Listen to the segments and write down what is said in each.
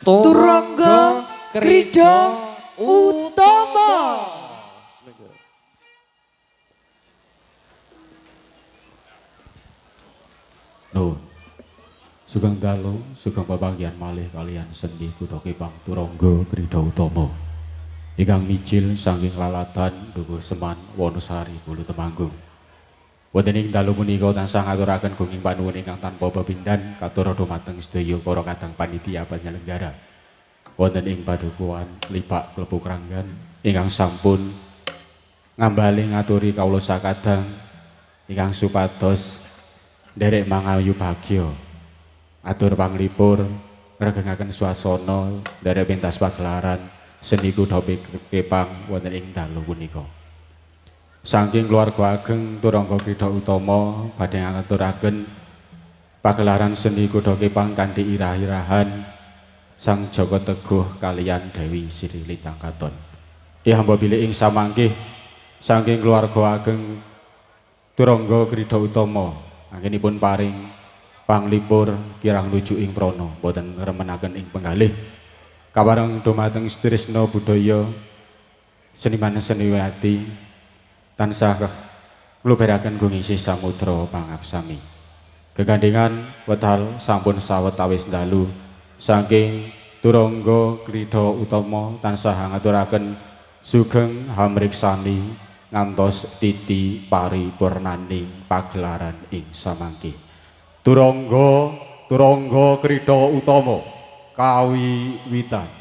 Turangga Krida Utama. Nuhun. Sugeng dalu, sugeng pepanggihan malih kalian sendi Kuda Kepang Turangga Krida Utama. Ingkang mijil saking lalatan Dukuh Seman Wonosari Bulu Temanggung. Wonten ing dalu punika tansah ngaturaken gunging panuwun ingkang tanpa pepindhan katur dhumateng sedaya para kadang panitia panyelenggara. Wonten ing padukuhan Lipak Klepu Kranggan ingkang sampun ngambali ngaturi kawula sakadang ingkang supados nderek mangayu bagya. Atur panglipur ngregengaken swasana nderek pentas pagelaran seni Kuda Kepang wonten ing dalu punika. Saking keluarga ageng Turangga Krida Utama badhe ngaturaken pagelaran seni Kuda Kepang kanthi irah-irahan Sang Joko Teguh kaliyan Dewi Sri Litang Katon. Hamba bilih ing samangkih saking keluarga ageng Turangga Krida Utama anggenipun paring panglipur kirang nuju ing prana boten remenaken ing penggalih kawareng dumateng Trisna budaya seniman seniwati tansah ngluberaken gunging samudra pangaksami. Gegandhengan wedal sampun sawetawis dalu saking Turangga Krida Utama tansah ngaturaken sugeng hamriksani ngantos titi paripurnaning pagelaran ing samangke. Turangga Krida Utama kawiwitan.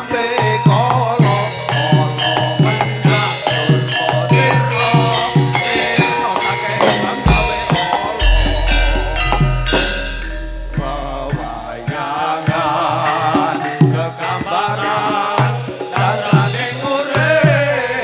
sampe kala ana mendak durma sirna sirna saking gawe pewayangan kegambaran dalaning urip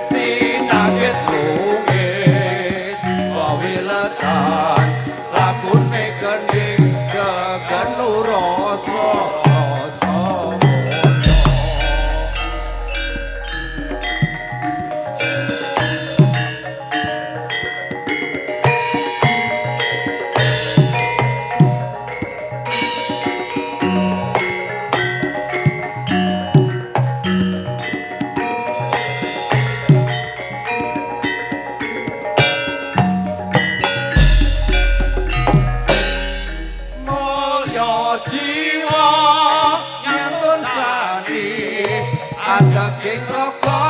sinagit lungit wawiletan lagune kending gegenu rasa rasa mulya mulya jiwa nyantun sani ateking raga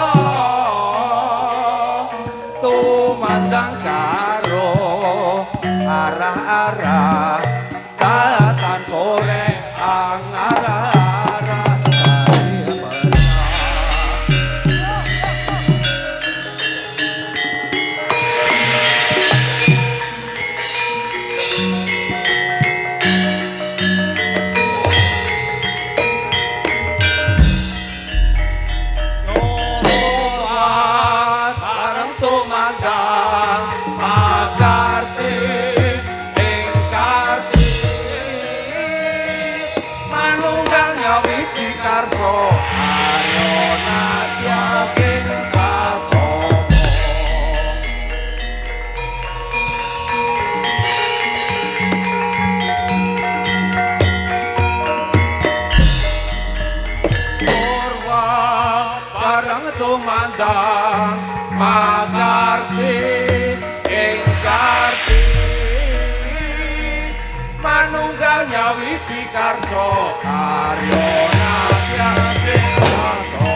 tumandang karo arah-arah tatan korek arah-arah dari menang. Nyolowat bareng tumandang makarti ing karti manunggalnya wiji karso aryo nadya sing sasomo Purwa bareng tumandang makarti ing karti manunggalnya wiji karso aryo nadya sing sasomo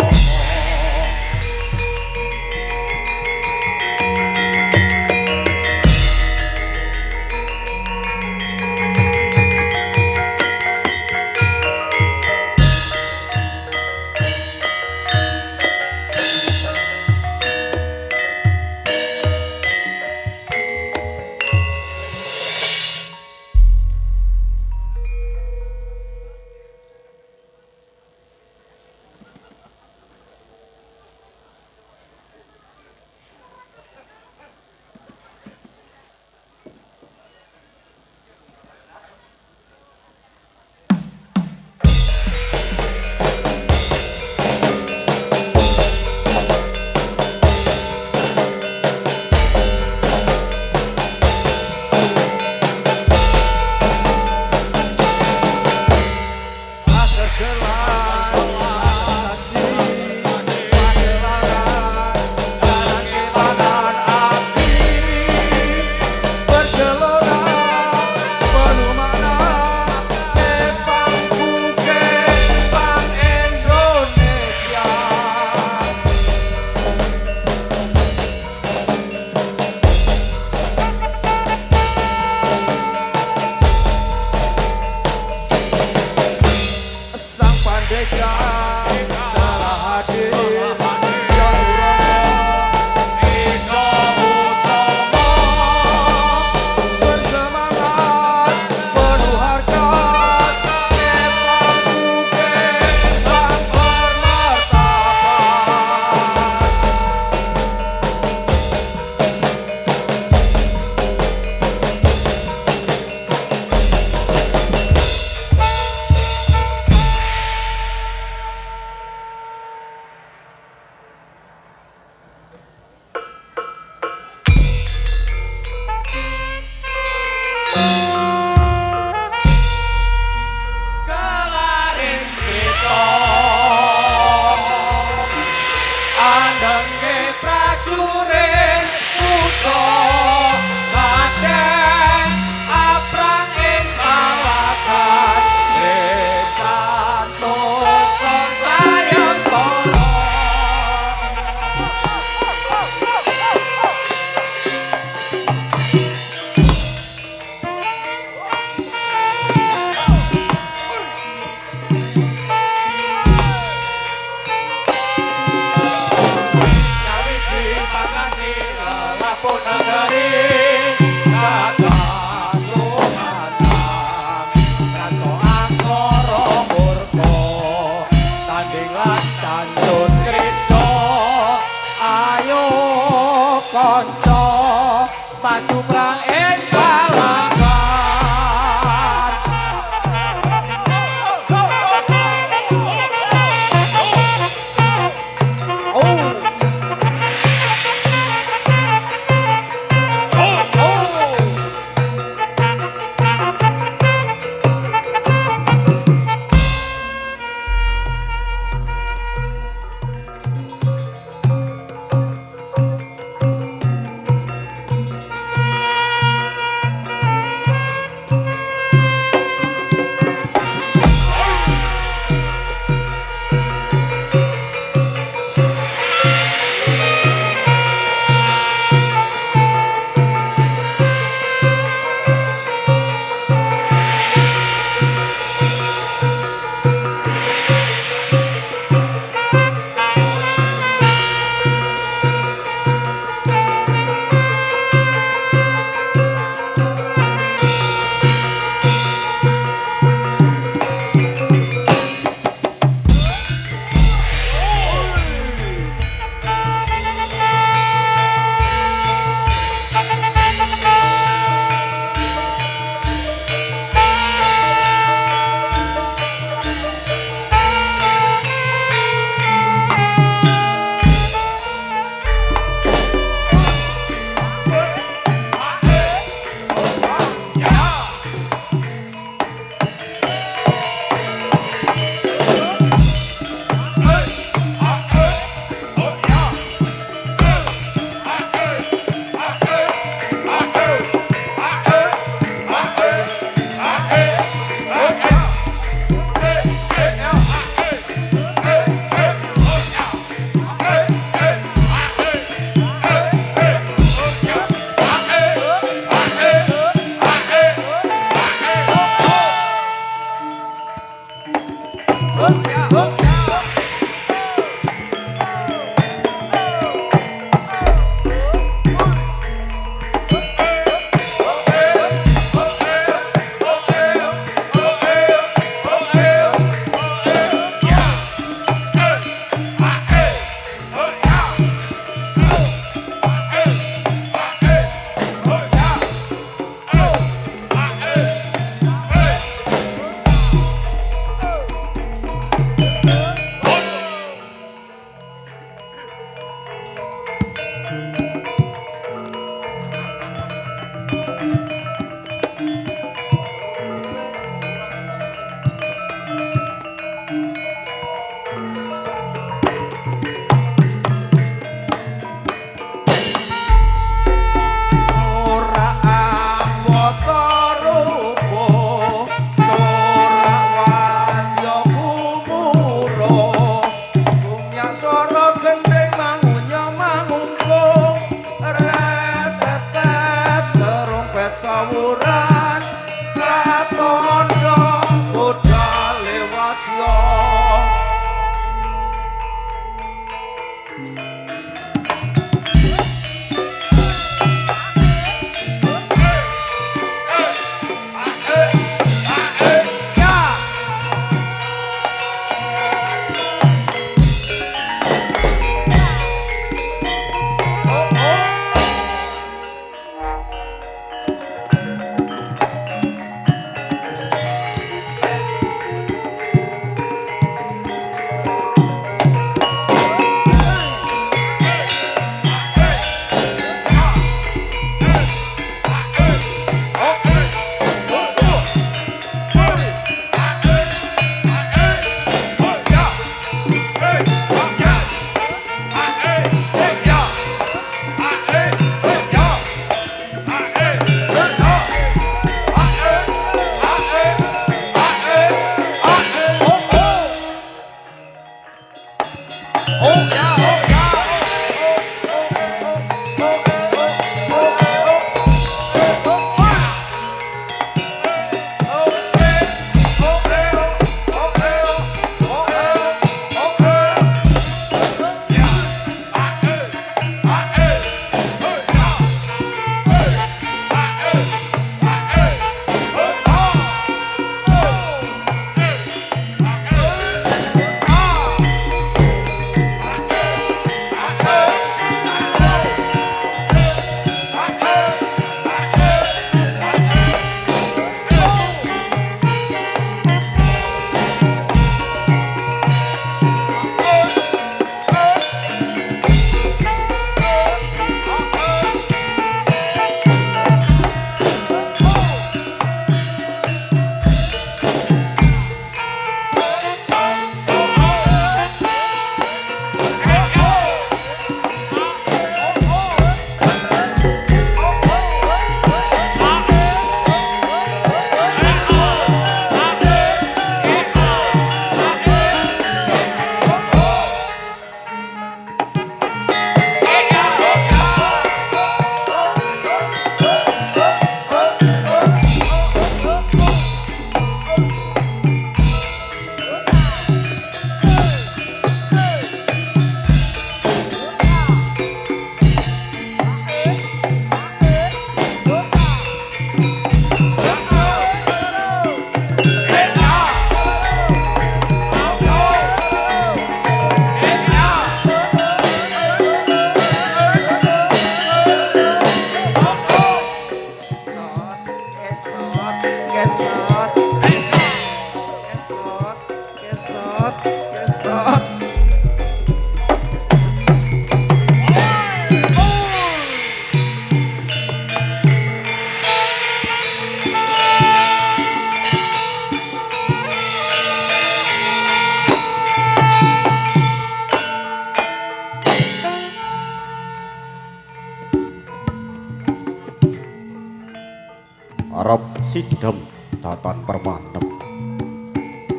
Arep sidhem datan permanem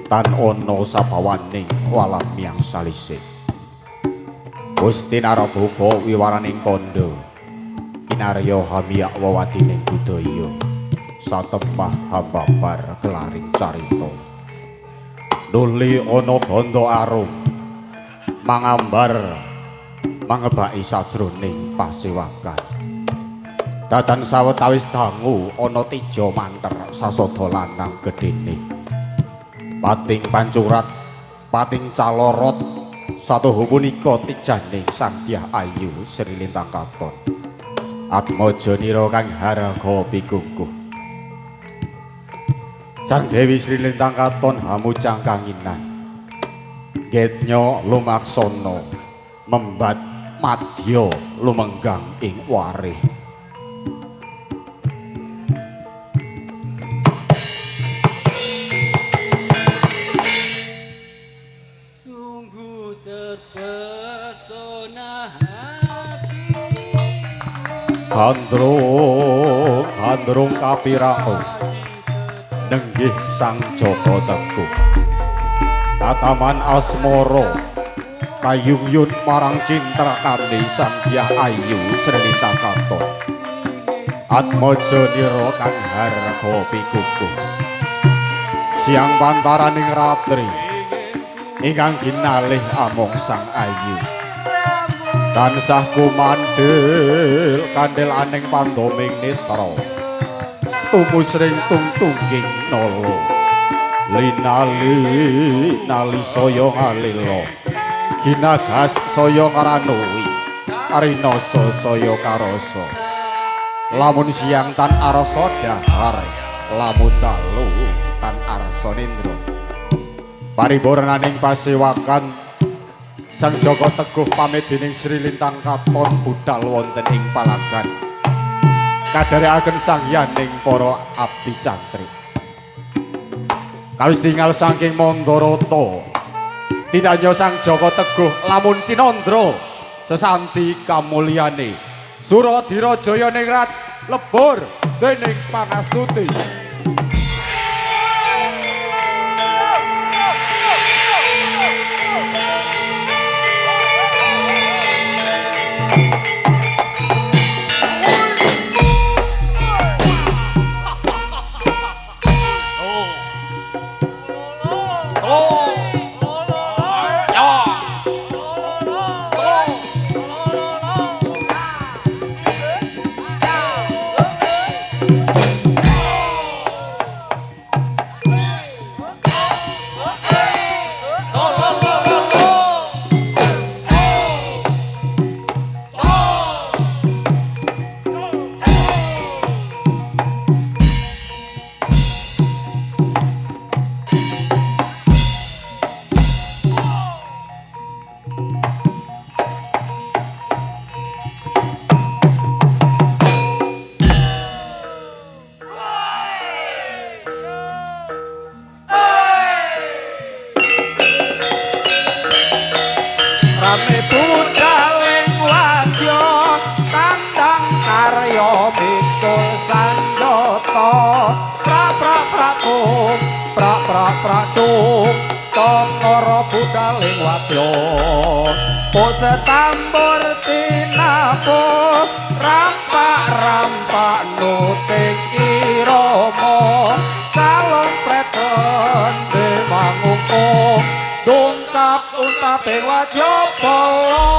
tan ana sabawaning walam miyang salise Gusti Narabaka wiwaraning kandha kinarya hamiyak wewadining budaya satemah hambabar kelaring carita nuli ana ganda arum mangambar mangebaki sajroning pasewakan datan sawetawis dangu ana tija manter sasada lanang gedene pating pancurat pating calorot satuhu punika tijaning Sang Dyah Ayu Sri Lintang Katon atmaja nira kang harga pikungkuh Sang Dewi Sri Lintang Katon hamujang kanginan getnya lumaksana membat madya lumenggang ing warih Gandrung kapirang nenggih Sang Jaka Teguh tataman asmara kayungyun marang cintrakane Sang Dyah Ayu Sri Lintang Katon atmaja nira kang harga pikungkuh siang pantaraning ratri ingkang ginalih among Sang Ayu tansah kumandhel kandel aning pandoming netra tumusring tungtungging nala linali nali saya ngalila ginagas saya ngranui arinasa saya karasa lamun siang tan arasa dahar lamun dalu tan arsa nindra paribornaning pasewakan Sang Jaka Teguh pamit dening Sri Lintang Katon budal wonten ing palagan kadhareaken sangyaning para abdi cantrik kawis tinggal saking Mandarata tinanya Sang Jaka Teguh lamun cinandra sesanti kamulyane Suradira Jaya ningrat lebur dening pangastuti rame budaling wadya kandang karya mikul sanjata pra-pra-pratum pra-pra-pratum tangara budaling wadya pose tambur tinabuh rampak-rampak nuting irama salon preten demangungkung dungkap untaping wadya pala.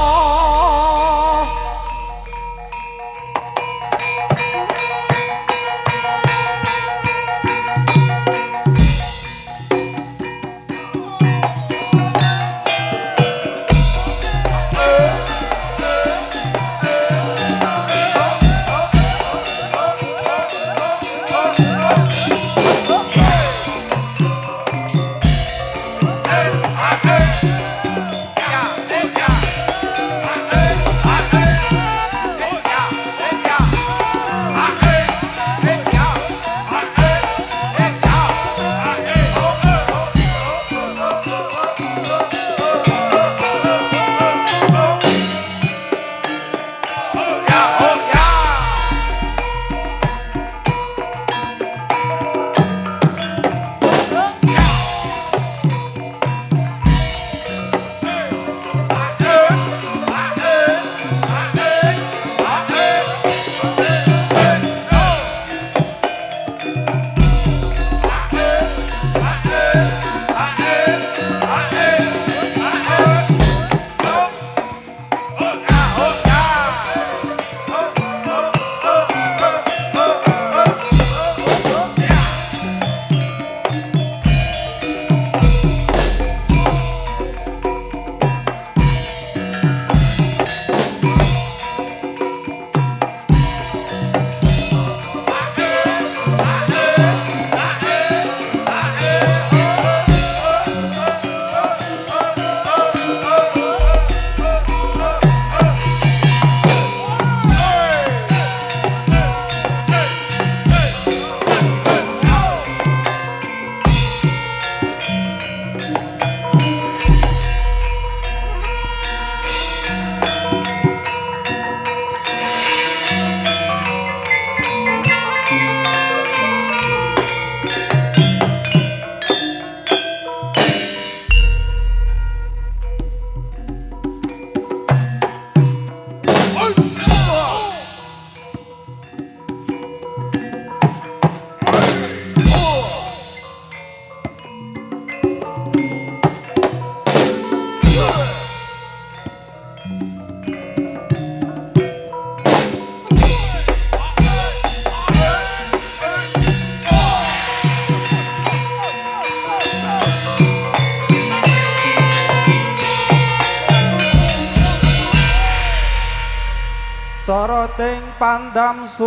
Soroting pandam sumuluh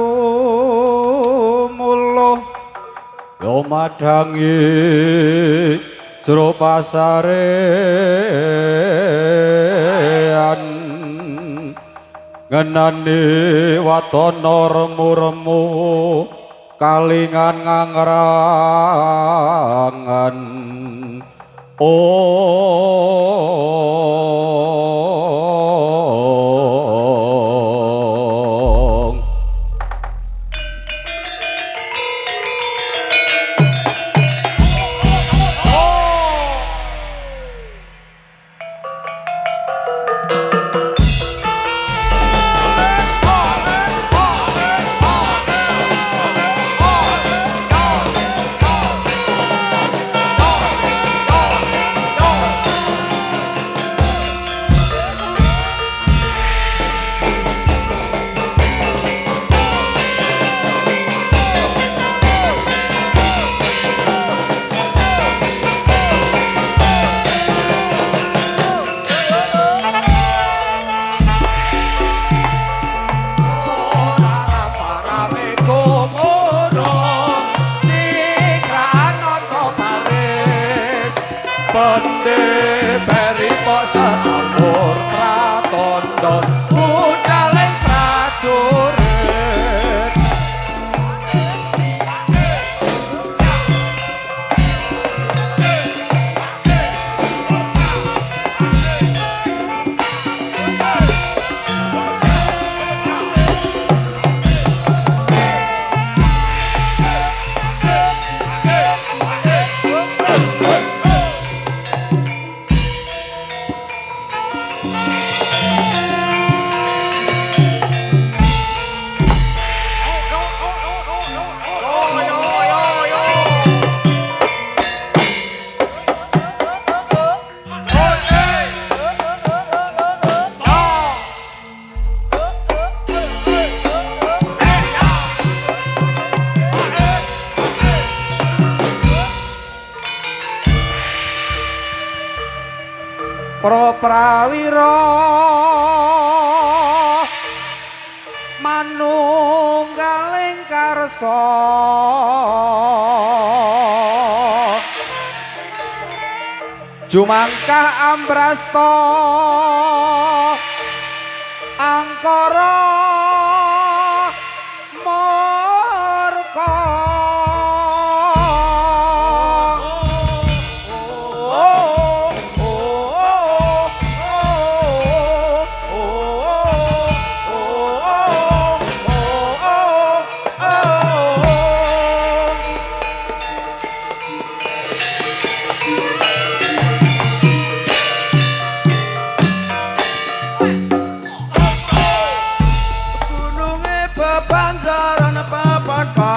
yo madangi jero pasarean ngenani watana remu-remu kalingan ngangrangan prawira manunggaling karsa jumangkah ambrasta angkara murka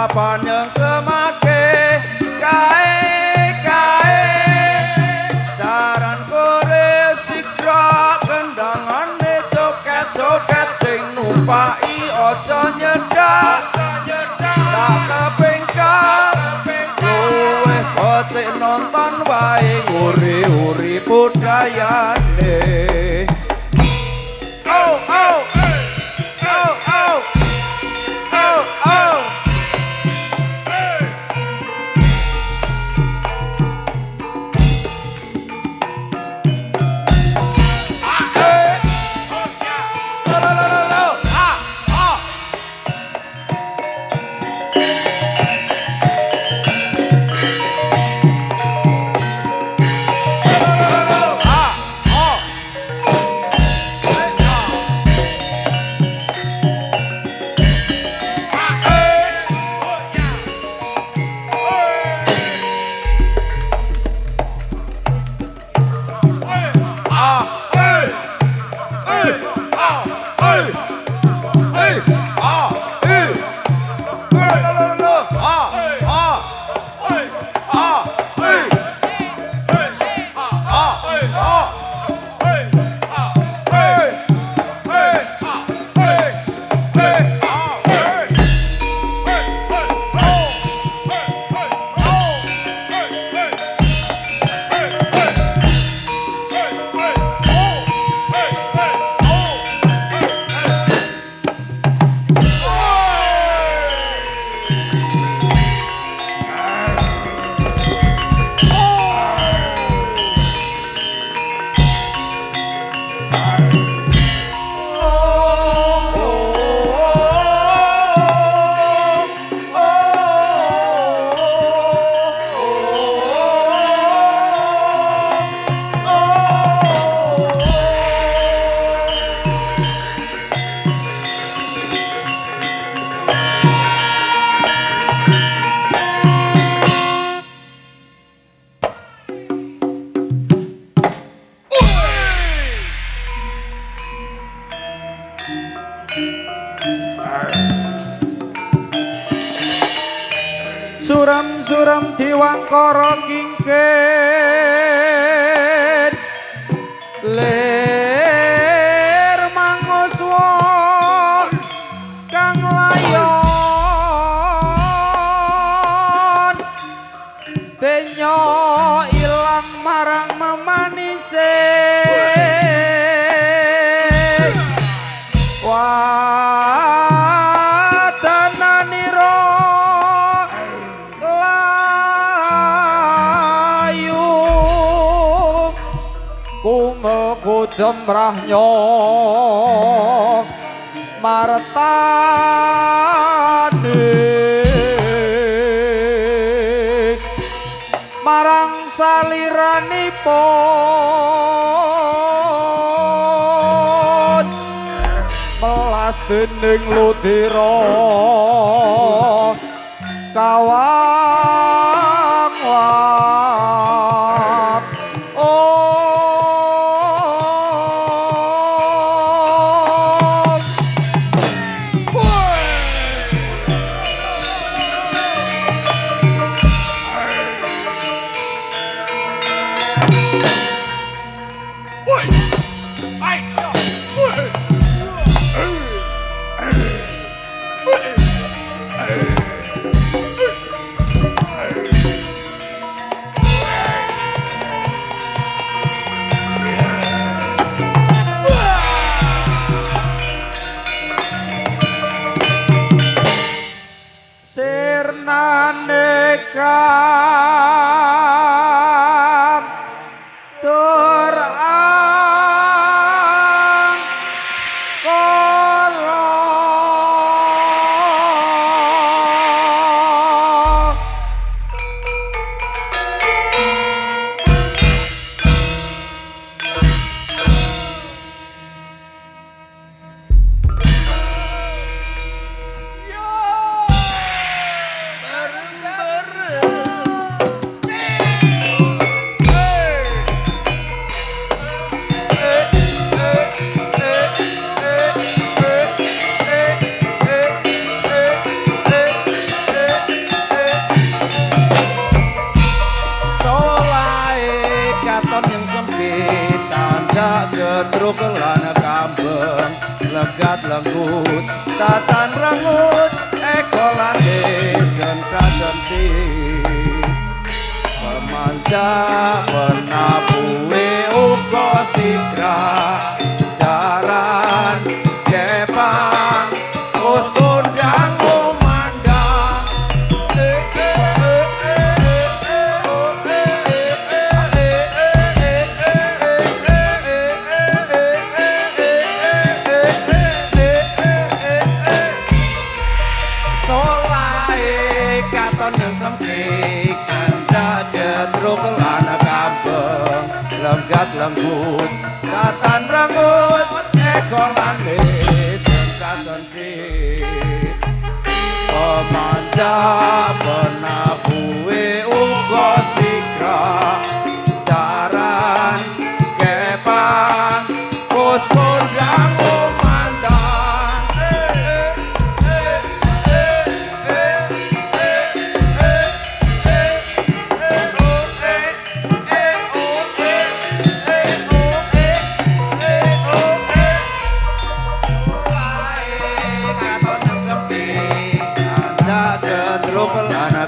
papan yang semake kae jaran kore sikra kendangane joget-joget sing numpai aja nyedak tak kepengkar luwih kocek nonton wae uri-uri budayane oh oh oh oh oh oh suram diwangkara kingkit ler manguswa kang layon tenya ilang marang memanise jemrahnya martane marang saliranipun melas dening ludira kawang-wang ingkang terang kala Gedruk kelana kambeng legat lenggut tatan rangut ekolane jengkat jentik pemanja penabuhe uga sigra jaran kepang us kondang umandang legat lembut tatan rangut ekor lane jengkat jentik pemanja penabuhe uga sigra jaran kepang us kondang umandang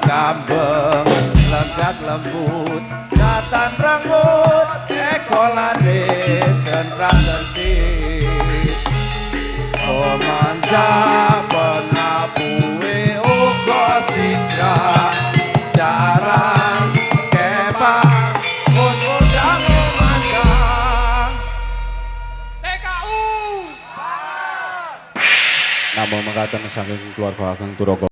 kambeng legat lembut tatan rangut ekolane jengkat jentik pemanja penabuhe uga sigra jaran kepang us kondang umandang Namo mekaten saking keluarga Ageng Turaga